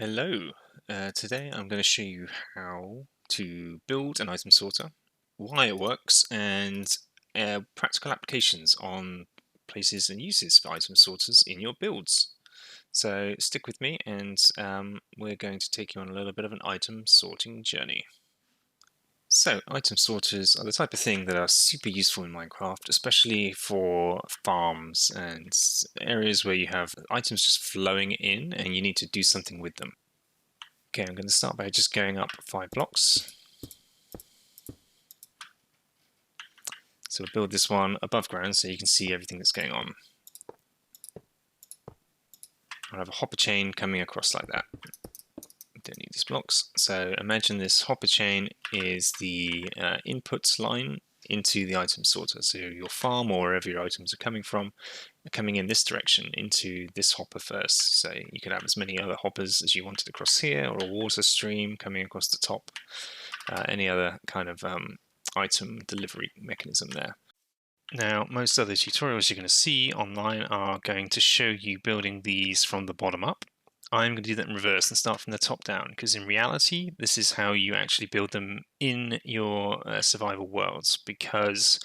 Hello, today I'm going to show you how to build an item sorter, why it works, and practical applications on places and uses for item sorters in your builds. So stick with me and we're going to take you on a little bit of an item sorting journey. So item sorters are the type of thing that are super useful in Minecraft, especially for farms and areas where you have items just flowing in and you need to do something with them. Okay, I'm going to start by just going up 5 blocks. So we'll build this one above ground so you can see everything that's going on. I'll have a hopper chain coming across like that. Don't need these blocks. So imagine this hopper chain is the input line into the item sorter. So your farm or wherever your items are coming from are coming in this direction into this hopper first. So you could have as many other hoppers as you wanted across here, or a water stream coming across the top. Any other kind of item delivery mechanism there. Now, most other tutorials you're going to see online are going to show you building these from the bottom up. I'm going to do that in reverse and start from the top down, because in reality, this is how you actually build them in your survival worlds, because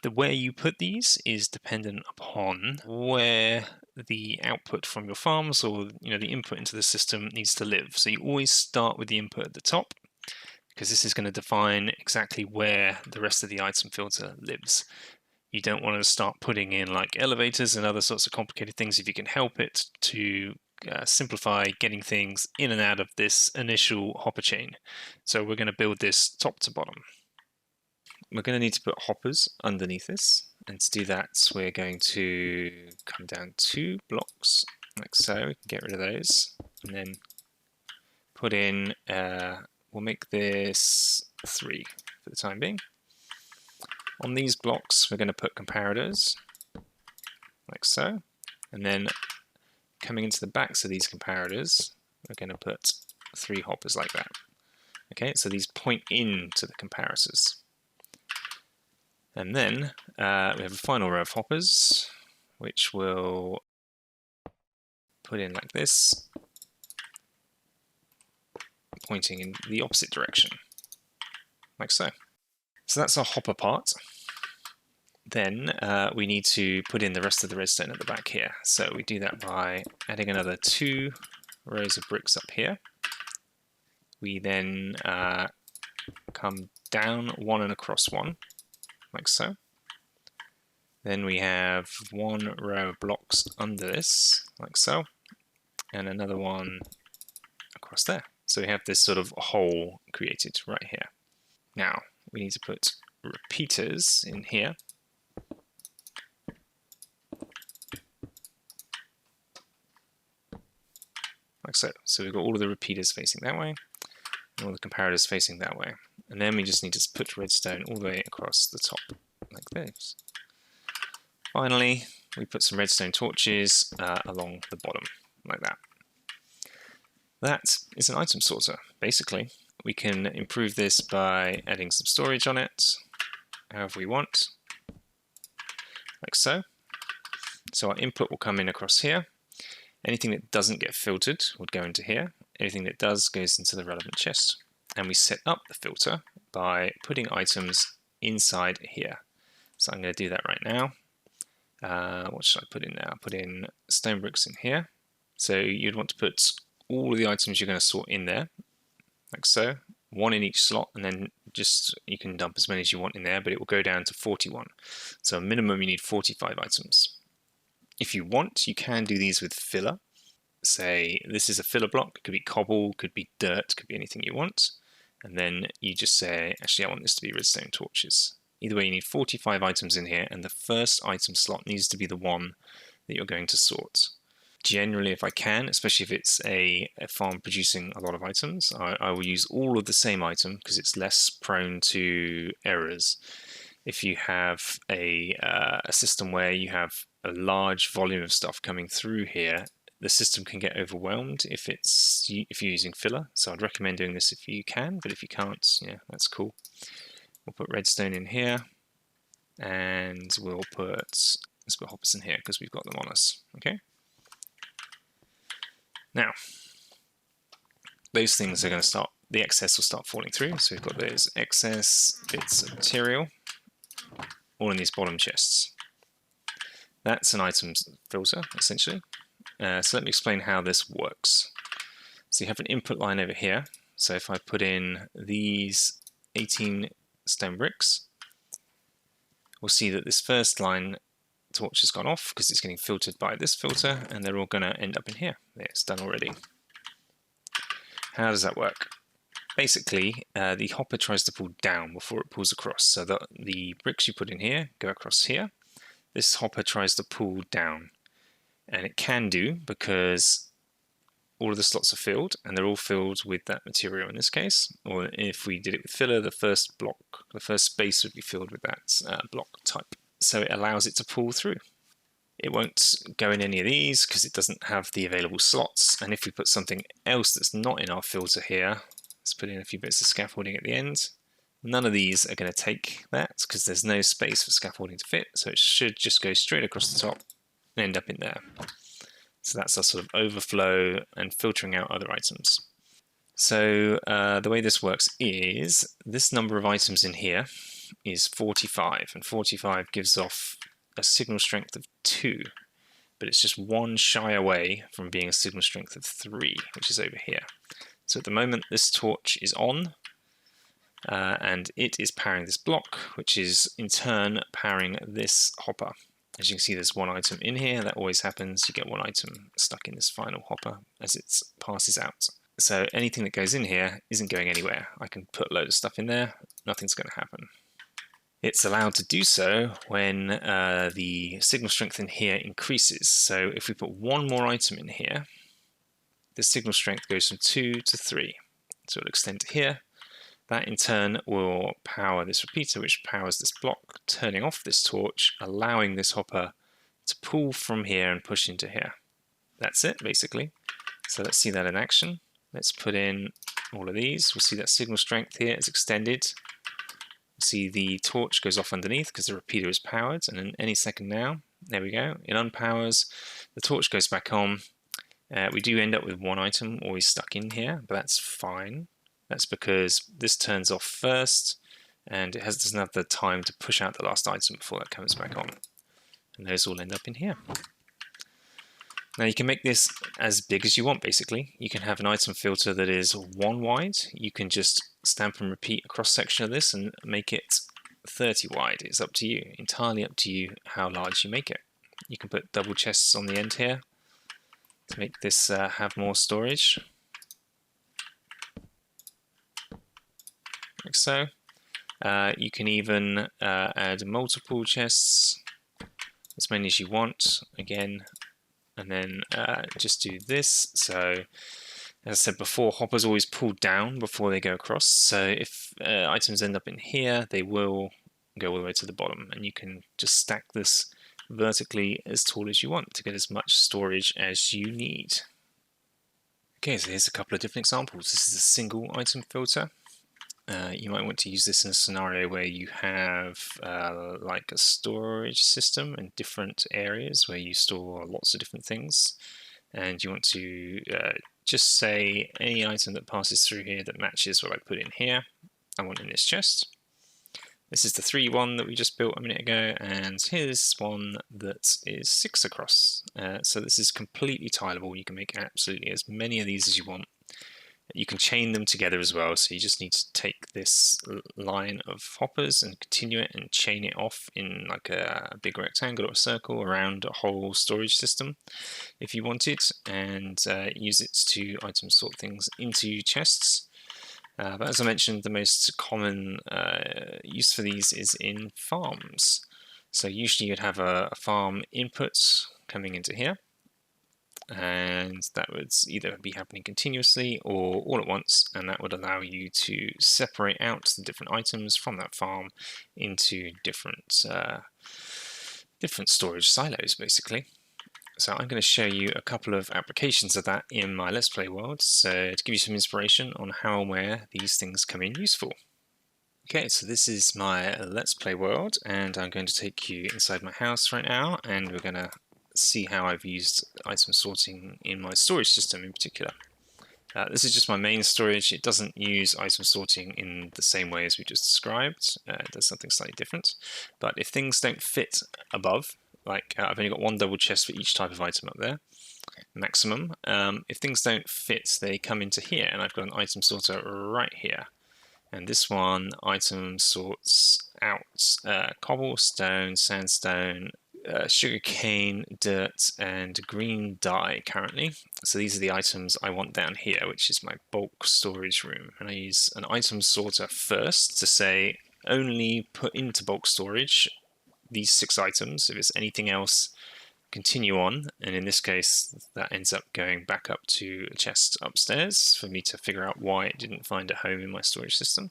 the way you put these is dependent upon where the output from your farms or the input into the system needs to live. So you always start with the input at the top, because this is going to define exactly where the rest of the item filter lives. You don't want to start putting in like elevators and other sorts of complicated things if you can help it, to simplify getting things in and out of this initial hopper chain. So we're going to build this top to bottom. We're going to need to put hoppers underneath this, and to do that we're going to come down 2 blocks like so. We can get rid of those and then put in we'll make this 3 for the time being. On these blocks we're going to put comparators like so, and then coming into the backs of these comparators we're going to put 3 hoppers like that. Okay, so these point into the comparators. And then we have a final row of hoppers which we'll put in like this, pointing in the opposite direction like so. So that's our hopper part. Then we need to put in the rest of the redstone at the back here. So we do that by adding another 2 rows of bricks up here. We then come down 1 and across 1, like so. Then we have 1 row of blocks under this, like so, and another one across there. So we have this sort of hole created right here. Now we need to put repeaters in here. Like so. So we've got all of the repeaters facing that way, and all the comparators facing that way. And then we just need to put redstone all the way across the top, like this. Finally, we put some redstone torches along the bottom, like that. That is an item sorter, basically. We can improve this by adding some storage on it, however we want, like so. So our input will come in across here. Anything that doesn't get filtered would go into here. Anything that does goes into the relevant chest. And we set up the filter by putting items inside here. So I'm going to do that right now. What should I put in now? Put in stone bricks in here. So you'd want to put all of the items you're going to sort in there, like so. 1 in each slot, and then just you can dump as many as you want in there, but it will go down to 41. So minimum you need 45 items. If you want, you can do these with filler. Say this is a filler block, it could be cobble, could be dirt, could be anything you want. And then you just say, actually I want this to be redstone torches. Either way, you need 45 items in here, and the first item slot needs to be the one that you're going to sort. Generally, if I can, especially if it's a farm producing a lot of items, I will use all of the same item because it's less prone to errors. If you have a system where you have a large volume of stuff coming through here, the system can get overwhelmed if you're using filler. So I'd recommend doing this if you can, but if you can't, yeah, that's cool. We'll put redstone in here, and let's put hoppers in here because we've got them on us. Okay. Now, those things are going to start, the excess will start falling through. So we've got those excess bits of material all in these bottom chests. That's an items filter, essentially. So let me explain how this works. So you have an input line over here. So if I put in these 18 stone bricks, we'll see that this first line torch has gone off because it's getting filtered by this filter, and they're all going to end up in here. There, it's done already. How does that work? Basically, the hopper tries to pull down before it pulls across. So the bricks you put in here go across here. This hopper tries to pull down, and it can do because all of the slots are filled, and they're all filled with that material in this case. Or if we did it with filler, the first block, the first space would be filled with that block type. So it allows it to pull through. It won't go in any of these because it doesn't have the available slots. And if we put something else that's not in our filter here, let's put in a few bits of scaffolding at the end, none of these are going to take that because there's no space for scaffolding to fit. So it should just go straight across the top and end up in there. So that's our sort of overflow and filtering out other items. So the way this works is this number of items in here is 45, and 45 gives off a signal strength of 2, but it's just one shy away from being a signal strength of 3, which is over here. So at the moment this torch is on, and it is powering this block, which is in turn powering this hopper. As you can see, there's one item in here. That always happens. You get one item stuck in this final hopper as it passes out. So anything that goes in here isn't going anywhere. I can put a load of stuff in there. Nothing's going to happen. It's allowed to do so when the signal strength in here increases. So if we put one more item in here, the signal strength goes from 2 to 3. So it'll extend to here. That in turn will power this repeater, which powers this block, turning off this torch, allowing this hopper to pull from here and push into here. That's it, basically. So let's see that in action. Let's put in all of these. We'll see that signal strength here is extended. We'll see the torch goes off underneath because the repeater is powered, and in any second now, there we go, it unpowers, the torch goes back on. We do end up with one item always stuck in here, but that's fine. That's because this turns off first, and it doesn't have the time to push out the last item before that comes back on. And those all end up in here. Now you can make this as big as you want, basically. You can have an item filter that is 1 wide. You can just stamp and repeat a cross section of this and make it 30 wide. It's up to you, entirely up to you how large you make it. You can put double chests on the end here to make this have more storage. Like so. You can even add multiple chests, as many as you want, again, and then just do this. So, as I said before, hoppers always pull down before they go across. So if items end up in here, they will go all the way to the bottom, and you can just stack this vertically as tall as you want to get as much storage as you need. Okay, so here's a couple of different examples. This is a single item filter. You might want to use this in a scenario where you have like a storage system in different areas where you store lots of different things, and you want to just say any item that passes through here that matches what I put in here, I want in this chest. This is the 3 one that we just built a minute ago, and here's one that is 6 across. So this is completely tileable. You can make absolutely as many of these as you want. You can chain them together as well, so you just need to take this line of hoppers and continue it and chain it off in like a big rectangle or a circle around a whole storage system if you wanted, and use it to item sort things into chests. But as I mentioned, the most common use for these is in farms. So usually you'd have a farm input coming into here, and that would either be happening continuously or all at once, and that would allow you to separate out the different items from that farm into different storage silos, basically. So I'm going to show you a couple of applications of that in my Let's Play world, so to give you some inspiration on how and where these things come in useful. Okay, so this is my Let's Play world, and I'm going to take you inside my house right now, and we're going to see how I've used item sorting in my storage system in particular. This is just my main storage. It doesn't use item sorting in the same way as we just described. It does something slightly different. But if things don't fit above, like I've only got one double chest for each type of item up there, maximum. If things don't fit, they come into here, and I've got an item sorter right here. And this one item sorts out cobblestone, sandstone, sugarcane, dirt, and green dye currently. So these are the items I want down here, which is my bulk storage room. And I use an item sorter first to say only put into bulk storage these 6 items. If it's anything else, continue on. And in this case, that ends up going back up to a chest upstairs for me to figure out why it didn't find a home in my storage system.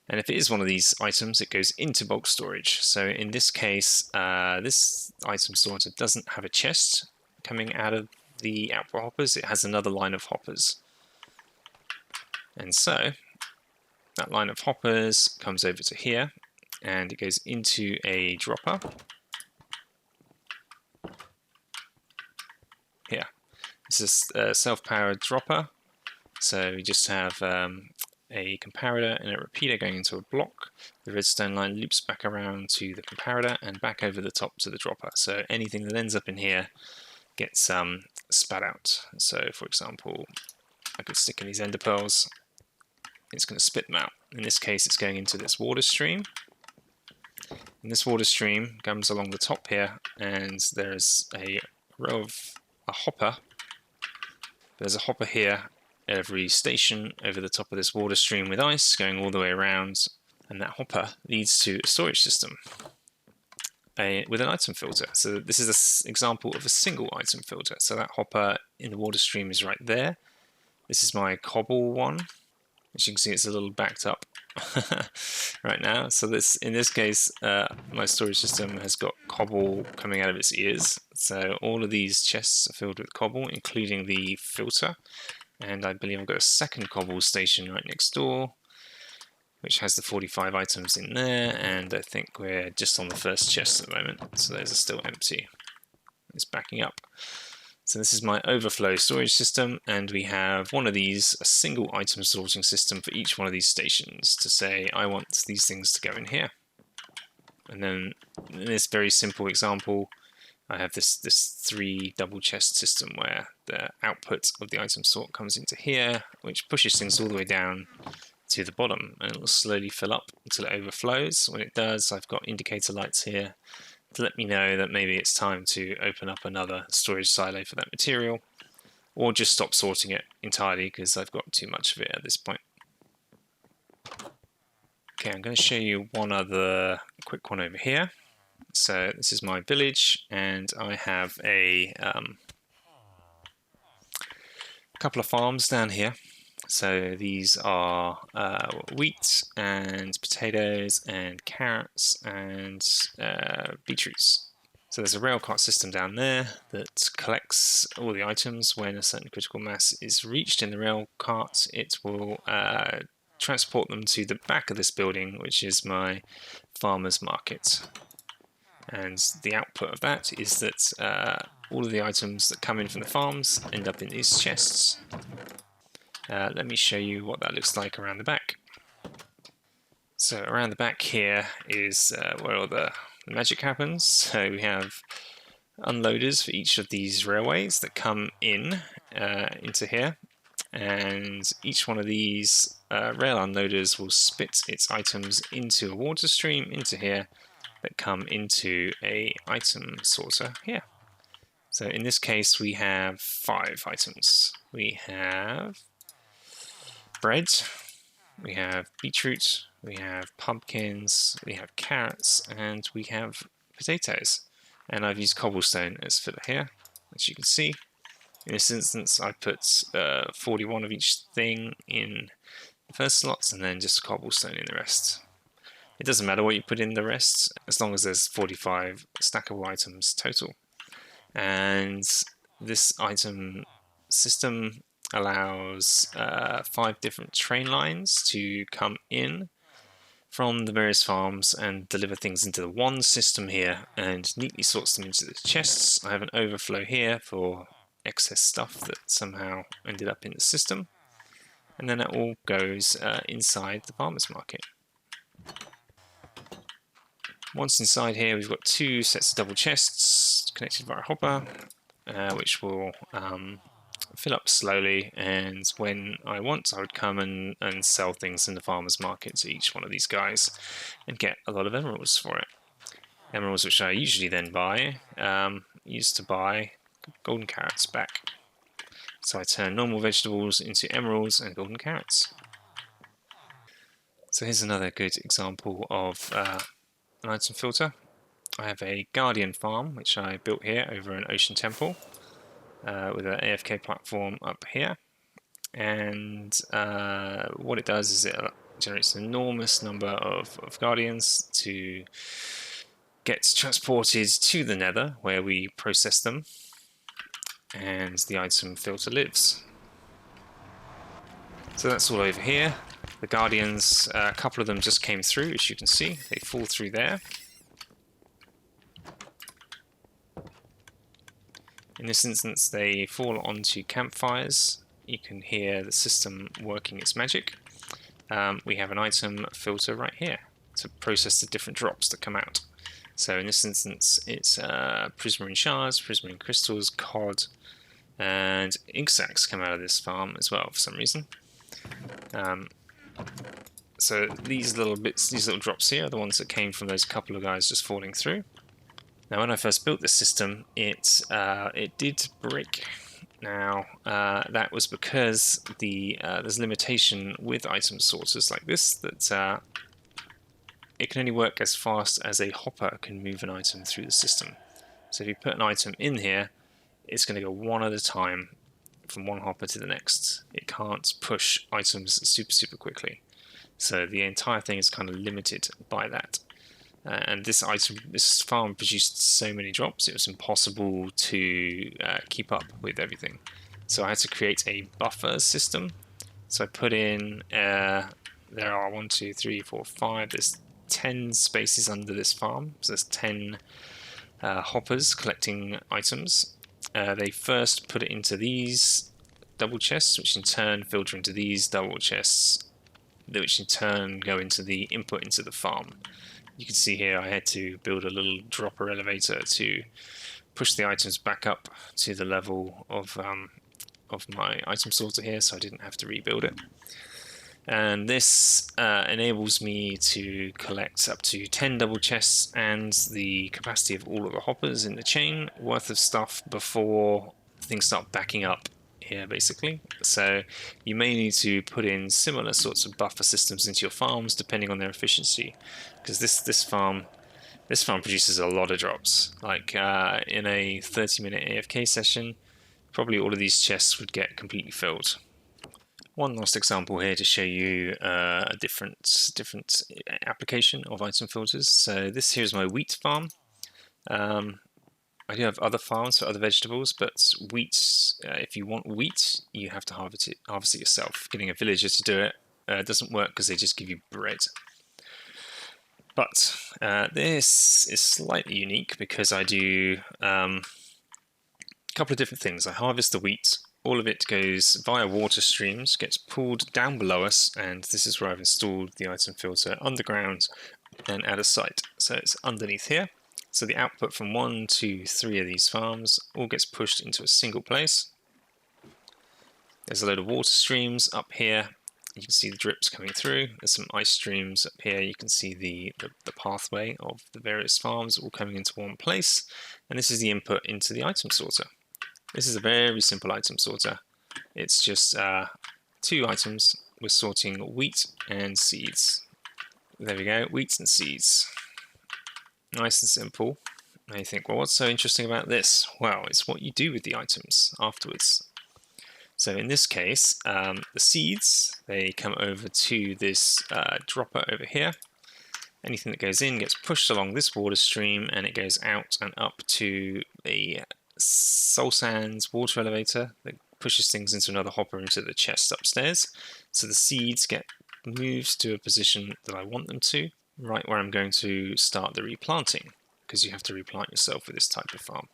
And if it is one of these items, it goes into bulk storage. So in this case, this item sorter doesn't have a chest coming out of the output hoppers. It has another line of hoppers. And so that line of hoppers comes over to here, and it goes into a dropper. Here. This is a self-powered dropper. So we just have a comparator and a repeater going into a block. The redstone line loops back around to the comparator and back over the top to the dropper. So anything that ends up in here gets spat out. So for example, I could stick in these ender pearls. It's going to spit them out. In this case, it's going into this water stream. And this water stream comes along the top here, and there's a row of a hopper. There's a hopper here every station over the top of this water stream with ice going all the way around, and that hopper leads to a storage system with an item filter. So this is an example of a single item filter. So that hopper in the water stream is right there. This is my cobble one, which you can see it's a little backed up right now. So in this case, my storage system has got cobble coming out of its ears. So all of these chests are filled with cobble, including the filter. And I believe I've got a second cobble station right next door, which has the 45 items in there, and I think we're just on the first chest at the moment, so those are still empty. It's backing up. So this is my overflow storage system, and we have one of these, a single item sorting system for each one of these stations to say, I want these things to go in here. And then in this very simple example, I have this 3 double chest system where the output of the item sort comes into here, which pushes things all the way down to the bottom, and it will slowly fill up until it overflows. When it does, I've got indicator lights here to let me know that maybe it's time to open up another storage silo for that material, or just stop sorting it entirely because I've got too much of it at this point. Okay, I'm going to show you one other quick one over here. So this is my village, and I have a couple of farms down here. So these are wheat and potatoes and carrots and beetroots. So there's a railcart system down there that collects all the items. When a certain critical mass is reached in the railcart, it will transport them to the back of this building, which is my farmer's market. And the output of that is that all of the items that come in from the farms end up in these chests. Let me show you what that looks like around the back. So around the back here is where all the magic happens. So we have unloaders for each of these railways that come in into here, and each one of these rail unloaders will spit its items into a water stream into here that come into a item sorter here. So in this case we have 5 items. We have bread, we have beetroot, we have pumpkins, we have carrots, and we have potatoes. And I've used cobblestone as filler here, as you can see. In this instance I put 41 of each thing in the first slots and then just cobblestone in the rest. It doesn't matter what you put in the rest, as long as there's 45 stackable items total. And this item system allows 5 different train lines to come in from the various farms and deliver things into the one system here and neatly sorts them into the chests. I have an overflow here for excess stuff that somehow ended up in the system, and then it all goes inside the farmer's market. Once inside here, we've got two sets of double chests connected via a hopper, which will fill up slowly, and when I want, I would come and sell things in the farmer's market to each one of these guys and get a lot of emeralds for it. Emeralds which I usually then buy, used to buy golden carrots back. So I turn normal vegetables into emeralds and golden carrots. So here's another good example of an item filter. I have a guardian farm which I built here over an ocean temple with an AFK platform up here, and what it does is it generates an enormous number of guardians to get transported to the nether where we process them, and the item filter lives. So that's all over here. The guardians, a couple of them just came through, as you can see. They fall through there. In this instance, they fall onto campfires. You can hear the system working its magic. We have an item filter right here to process the different drops that come out. So in this instance, it's prismarine shards, prismarine crystals, cod, and ink sacs come out of this farm as well for some reason. So these little bits, these little drops here are the ones that came from those couple of guys just falling through. Now when I first built this system, it did break. Now that was because there's a limitation with item sorters like this, that it can only work as fast as a hopper can move an item through the system. So if you put an item in here, it's going to go one at a time from one hopper to the next. It can't push items super quickly. So the entire thing is kind of limited by that. And this farm produced so many drops, it was impossible to keep up with everything. So I had to create a buffer system. So I put in, there are 1, 2, 3, 4, 5, there's 10 spaces under this farm. So there's 10 hoppers collecting items. They first put it into these double chests, which in turn filter into these double chests, which in turn go into the input into the farm. You can see here I had to build a little dropper elevator to push the items back up to the level of my item sorter here, so I didn't have to rebuild it. And this enables me to collect up to 10 double chests and the capacity of all of the hoppers in the chain worth of stuff before things start backing up here, basically. So you may need to put in similar sorts of buffer systems into your farms depending on their efficiency, because this farm produces a lot of drops. Like in a 30-minute AFK session, probably all of these chests would get completely filled. One last example here to show you a different application of item filters. So this here is my wheat farm. I do have other farms for other vegetables, but wheat, if you want wheat, you have to harvest it yourself. Getting a villager to do it doesn't work because they just give you bread. But this is slightly unique because I do a couple of different things. I harvest the wheat. All of it goes via water streams, gets pulled down below us, and this is where I've installed the item filter underground and out of sight. So it's underneath here. So the output from 1, 2, 3 of these farms all gets pushed into a single place. There's a load of water streams up here. You can see the drips coming through. There's some ice streams up here. You can see the pathway of the various farms all coming into one place. And this is the input into the item sorter. This is a very simple item sorter. It's just 2 items. We're sorting wheat and seeds. There we go, wheat and seeds. Nice and simple. Now you think, well, what's so interesting about this? Well, it's what you do with the items afterwards. So in this case, the seeds, they come over to this dropper over here. Anything that goes in gets pushed along this water stream, and it goes out and up to a soul sands water elevator that pushes things into another hopper into the chest upstairs. So the seeds get moved to a position that I want them to, right where I'm going to start the replanting, because you have to replant yourself with this type of farm.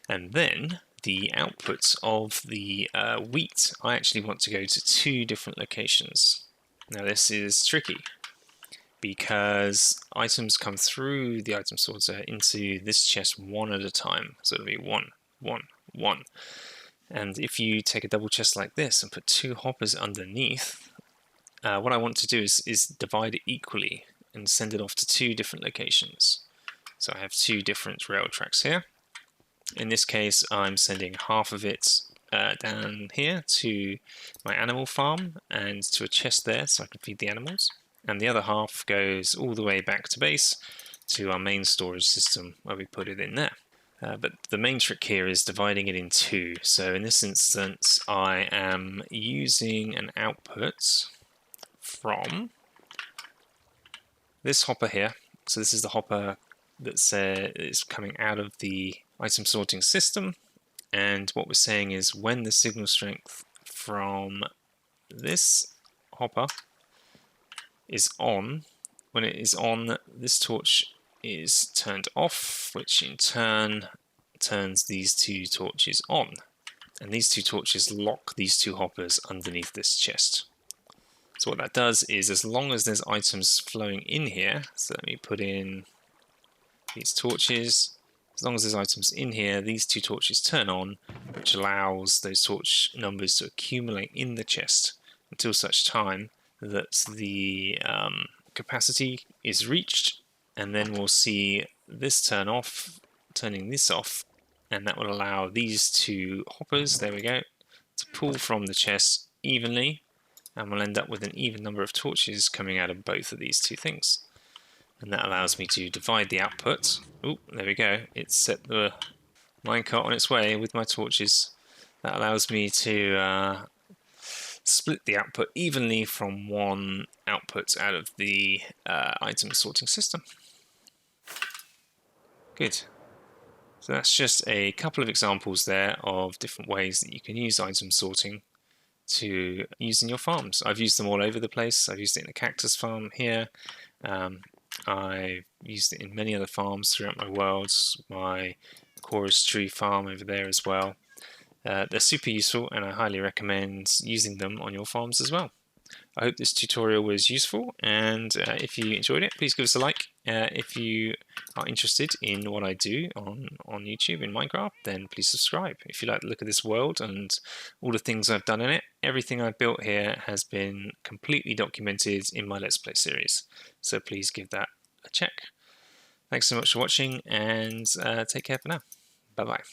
And then the output of the wheat, I actually want to go to 2 different locations. Now this is tricky because items come through the item sorter into this chest one at a time. So it'll be 1, 1, 1. And if you take a double chest like this and put 2 hoppers underneath, what I want to do is divide it equally and send it off to 2 different locations. So I have 2 different rail tracks here. In this case, I'm sending half of it down here to my animal farm and to a chest there so I can feed the animals. And the other half goes all the way back to base to our main storage system where we put it in there. But the main trick here is dividing it in 2. So in this instance, I am using an output from this hopper here. So this is the hopper that is coming out of the item sorting system, and what we're saying is when the signal strength from this hopper is on, when it is on, this torch is turned off, which in turn turns these 2 torches on, and these 2 torches lock these 2 hoppers underneath this chest. So what that does is, as long as there's items flowing in here, so let me put in these torches. As long as there's items in here, these 2 torches turn on, which allows those torch numbers to accumulate in the chest until such time that the capacity is reached, and then we'll see this turn off, turning this off, and that will allow these 2 hoppers, there we go, to pull from the chest evenly, and we'll end up with an even number of torches coming out of both of these 2 things. And that allows me to divide the output. Oh, there we go. It's set the minecart on its way with my torches. That allows me to split the output evenly from 1 output out of the item sorting system. Good. So that's just a couple of examples there of different ways that you can use item sorting to use in your farms. I've used them all over the place. I've used it in a cactus farm here. I've used it in many other farms throughout my worlds, my chorus tree farm over there as well. They're super useful, and I highly recommend using them on your farms as well. I hope this tutorial was useful, and if you enjoyed it, please give us a like. If you are interested in what I do on YouTube in Minecraft, then please subscribe. If you like the look of this world and all the things I've done in it, everything I've built here has been completely documented in my Let's Play series. So please give that a check. Thanks so much for watching, and take care for now. Bye-bye.